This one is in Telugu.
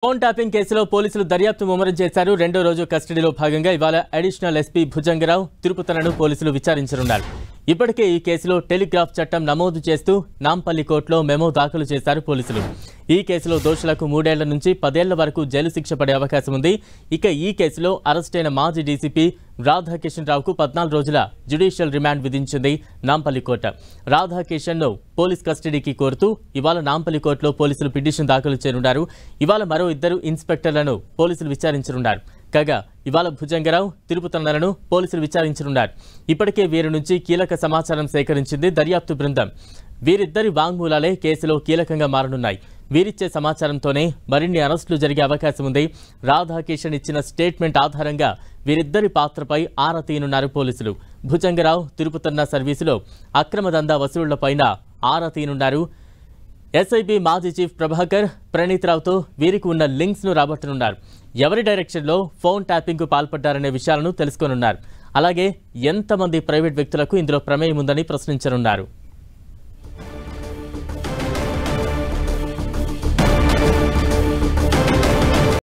ఫోన్ ట్యాపింగ్ కేసులో పోలీసులు దర్యాప్తు ముమ్మరం చేశారు. రెండో రోజు కస్టడీలో భాగంగా ఇవాళ అడిషనల్ ఎస్పీ భుజంగరావు తిరుపతలను పోలీసులు విచారించనున్నారు. ఇప్పటికే ఈ కేసులో టెలిగ్రాఫ్ చట్టం నమోదు చేస్తూ నాంపల్లి కోర్టులో మెమో దాఖలు చేశారు పోలీసులు. ఈ కేసులో దోషులకు 3 ఏళ్ల నుంచి 10 ఏళ్ల వరకు జైలు శిక్ష పడే అవకాశం ఉంది. ఇక ఈ కేసులో అరెస్టైన మాజీ డీసీపీ రాధాకిషన్ రావుకు 14 రోజుల జ్యుడిషియల్ రిమాండ్ విధించింది నాంపల్లి కోర్టు. రాధాకిషన్ను పోలీస్ కస్టడీకి కోరుతూ ఇవాళ నాంపల్లి కోర్టులో పోలీసులు పిటిషన్ దాఖలు చేయనున్నారు. ఇవాళ మరో 2 ఇన్స్పెక్టర్లను పోలీసులు విచారించనున్నారు. కాగా ఇవాళ భుజంగరావు తిరుపతలను పోలీసులు విచారించనున్నారు. ఇప్పటికే వీరి నుంచి కీలక సమాచారం సేకరించింది దర్యాప్తు బృందం. వీరిద్దరి వాంగ్మూలాలే కేసులో కీలకంగా మారనున్నాయి. వీరిచ్చే సమాచారంతోనే మరిన్ని అరెస్టులు జరిగే అవకాశం ఉంది. రాధాకిషన్ ఇచ్చిన స్టేట్మెంట్ ఆధారంగా వీరిద్దరి పాత్రపై ఆరా తీయనున్నారు పోలీసులు. భుజంగరావు తిరుపతన్న సర్వీసులో అక్రమ దందా వసూళ్లపైన ఆరా తీయనున్నారు. ఎస్ఐబి మాజీ చీఫ్ ప్రభాకర్ ప్రణీత్ రావుతో వీరికి ఉన్న లింక్స్ను రాబట్టనున్నారు. ఎవరి డైరెక్షన్లో ఫోన్ ట్యాపింగ్కు పాల్పడ్డారనే విషయాలను తెలుసుకోనున్నారు. అలాగే ఎంతమంది ప్రైవేట్ వ్యక్తులకు ఇందులో ప్రమేయం ఉందని ప్రశ్నించనున్నారు.